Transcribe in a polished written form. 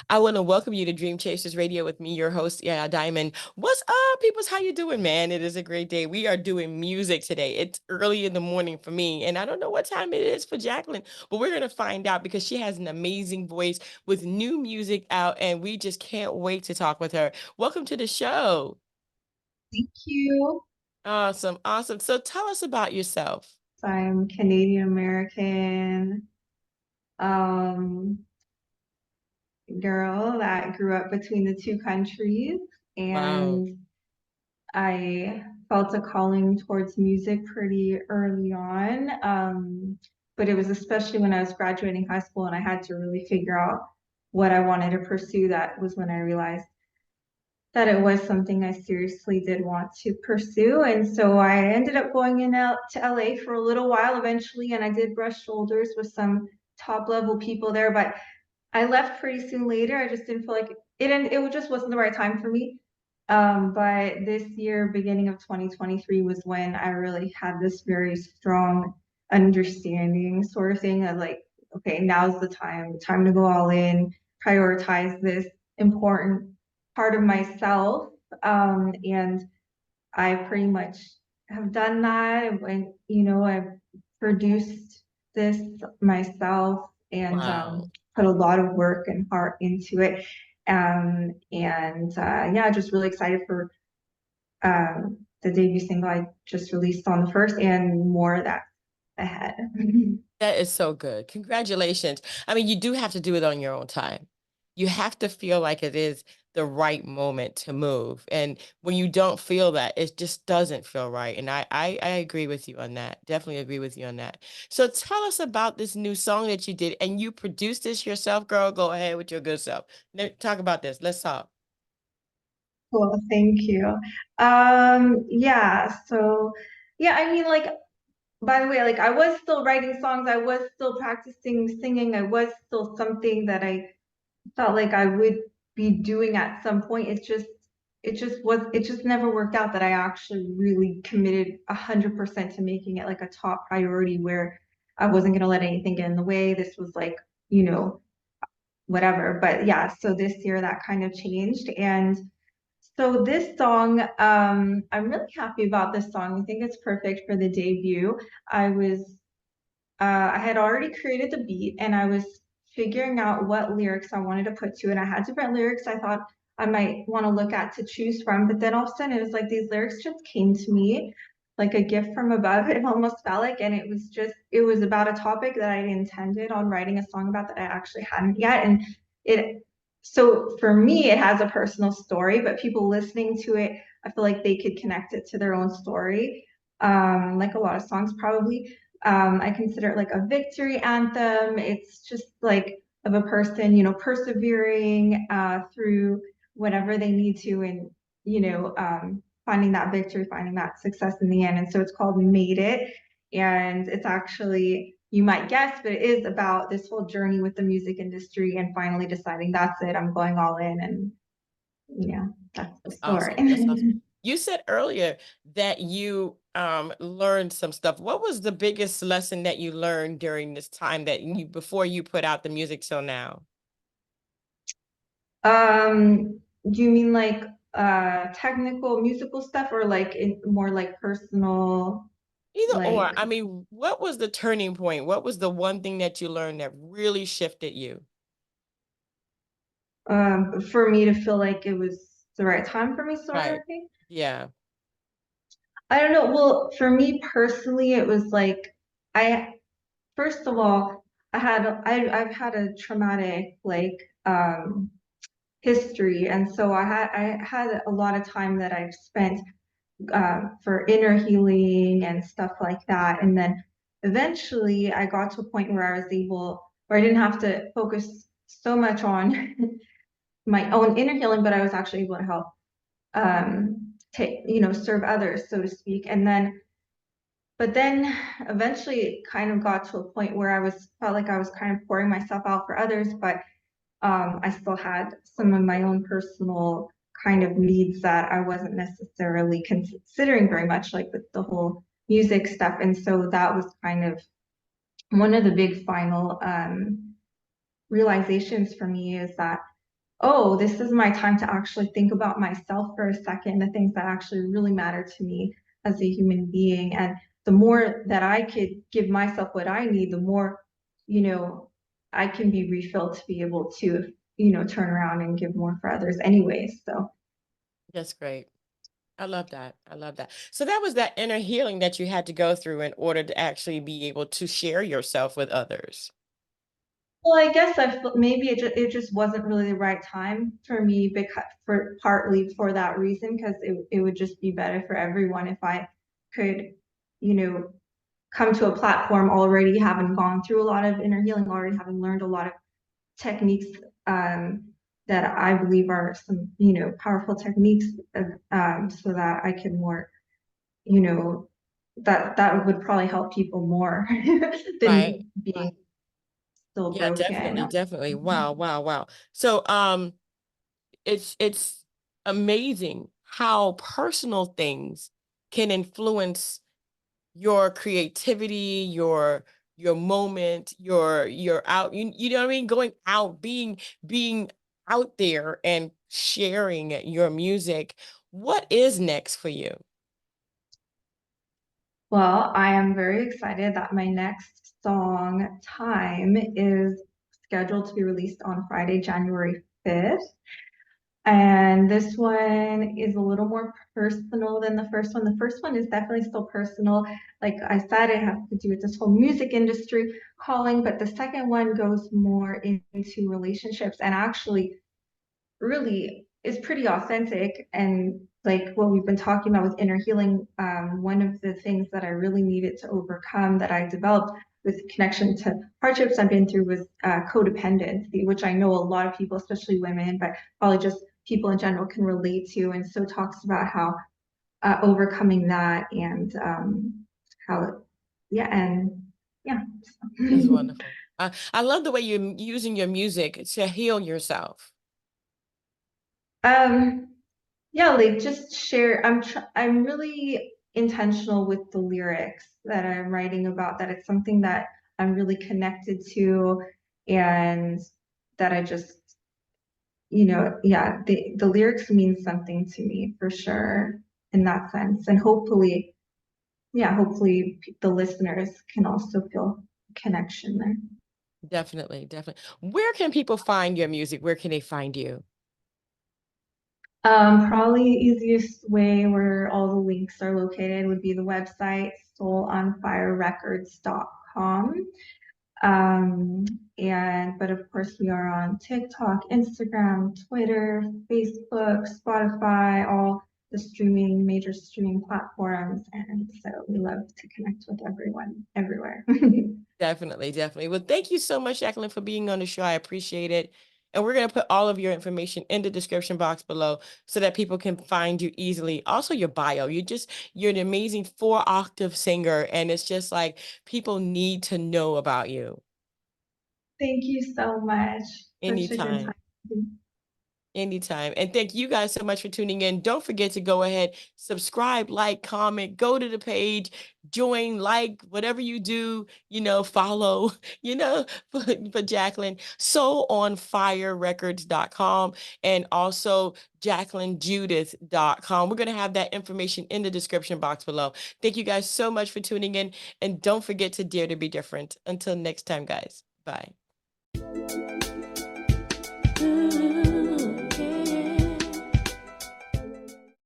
I want to welcome you to Dream Chasers Radio with me, your host, Yaya Diamond. What's up, peoples? How you doing, man? It is a great day. We are doing music today. It's early in the morning for me, and I don't know what time it is for Jacqueline, but we're going to find out because she has an amazing voice with new music out, and we just can't wait to talk with her. Welcome to the show. Thank you. Awesome, awesome. So tell us about yourself. So I'm Canadian American um, girl that grew up between the two countries, Wow. and I felt a calling towards music pretty early on. But it was especially when I was graduating high school and I had to really figure out what I wanted to pursue. That was when I realized that it was something I seriously did want to pursue. And so I ended up going out to LA for a little while eventually, and I did brush shoulders with some top level people there, but I left pretty soon later. I just didn't feel like it, and it just wasn't the right time for me. But this year, beginning of 2023, was when I really had this very strong understanding sort of thing of like, okay, now's the time to go all in, prioritize this important part of myself. And I pretty much have done that. And, I've produced this myself and Wow. put a lot of work and heart into it. Yeah, just really excited for the debut single I just released on the first and more that's ahead. That is so good. Congratulations. I mean, you do have to do it on your own time. You have to feel like it is the right moment to move. And when you don't feel that, it just doesn't feel right. And I agree with you on that. Definitely agree with you on that. So tell us about this new song that you did and you produced this yourself, girl. Go ahead with your good self. Talk about this. Let's talk. Cool, thank you. Yeah, so yeah, I mean, like, by the way, like I was still writing songs, I was still practicing singing, I was still something that I felt like I would be doing at some point. It just never worked out that I actually really committed 100% to making it like a top priority where I wasn't gonna let anything get in the way. This was like, you know, whatever. But yeah, so this year that kind of changed. And so this song, I'm really happy about this song. I think it's perfect for the debut. I was I had already created the beat and I was figuring out what lyrics I wanted to put to it. I had different lyrics I thought I might want to look at to choose from, but then all of a sudden it was like these lyrics just came to me like a gift from above. It almost felt like, and it was about a topic that I intended on writing a song about that I actually hadn't yet. And it, so for me, it has a personal story, but people listening to it, I feel like they could connect it to their own story. Like a lot of songs probably. I consider it like a victory anthem. It's just like of a person, persevering through whatever they need to and, finding that victory, finding that success in the end. And so it's called Made It. And it's actually, you might guess, but it is about this whole journey with the music industry and finally deciding that's it, I'm going all in. And yeah, that's the That's story. awesome. That's awesome. You said earlier that you learned some stuff. What was the biggest lesson that you learned during this time that you before you put out the music till now? Do you mean like technical musical stuff or like more like personal Either or. like I mean, what was the turning point? What was the one thing that you learned that really shifted you? for me to feel like it was the right time for me sort of Right. thing? Yeah. I don't know. Well, for me personally, it was like I first of all, I've had a traumatic like history and so I had a lot of time that I've spent for inner healing and stuff like that. And then eventually I got to a point where where I didn't have to focus so much on my own inner healing, but I was actually able to help serve others, so to speak. But then eventually it kind of got to a point where felt like I was kind of pouring myself out for others, but I still had some of my own personal kind of needs that I wasn't necessarily considering very much, like with the whole music stuff. And so that was kind of one of the big final realizations for me is that, oh, this is my time to actually think about myself for a second, the things that actually really matter to me as a human being. And the more that I could give myself what I need, the more, you know, I can be refilled to be able to, turn around and give more for others anyways. So That's great. I love that. I love that. So that was that inner healing that you had to go through in order to actually be able to share yourself with others. well, I guess I feel maybe it just wasn't really the right time for me because for partly for that reason, because it would just be better for everyone if I could, you know, come to a platform already having gone through a lot of inner healing, already having learned a lot of techniques that I believe are some, powerful techniques, so that I can more, you know, that would probably help people more Right. than being still Yeah, broken. definitely, definitely. Wow, wow, wow. So it's amazing how personal things can influence your creativity, your moment, your out, you know what I mean? Going out, being out there and sharing your music. What is next for you? Well, I am very excited that my next song, Time, is scheduled to be released on Friday, January 5th. And this one is a little more personal than the first one. The first one is definitely still personal. Like I said, it has to do with this whole music industry calling, but the second one goes more into relationships and actually really is pretty authentic and like what we've been talking about with inner healing. One of the things that I really needed to overcome that I developed with connection to hardships I've been through was codependency, which I know a lot of people, especially women, but probably just people in general can relate to. And so talks about how overcoming that and how, yeah, and yeah. That's wonderful. I love the way you're using your music to heal yourself. um, Yeah, like just share. I'm really intentional with the lyrics that I'm writing about, that it's something that I'm really connected to and that I just, yeah, the lyrics mean something to me for sure in that sense. And hopefully, yeah, hopefully the listeners can also feel connection there. Definitely, definitely. Where can people find your music? Where can they find you? Probably easiest way where all the links are located would be the website soulonfirerecords.com. Um, but of course we are on TikTok, Instagram, Twitter, Facebook, Spotify, all the major streaming platforms. And so we love to connect with everyone everywhere. Definitely, definitely. Well, thank you so much, Jacqueline, for being on the show. I appreciate it. And we're going to put all of your information in the description box below so that people can find you easily. Also, your bio. You're an amazing 4-octave singer. And it's just like people need to know about you Thank you so much. Such a good anytime. time. Anytime. And thank you guys so much for tuning in. Don't forget to go ahead, subscribe, like, comment, go to the page, join, like, whatever you do, follow, for Jacqueline. So on firerecords.com and also JacquelineJudith.com. We're going to have that information in the description box below. Thank you guys so much for tuning in. And don't forget to dare to be different. Until next time, guys. Bye.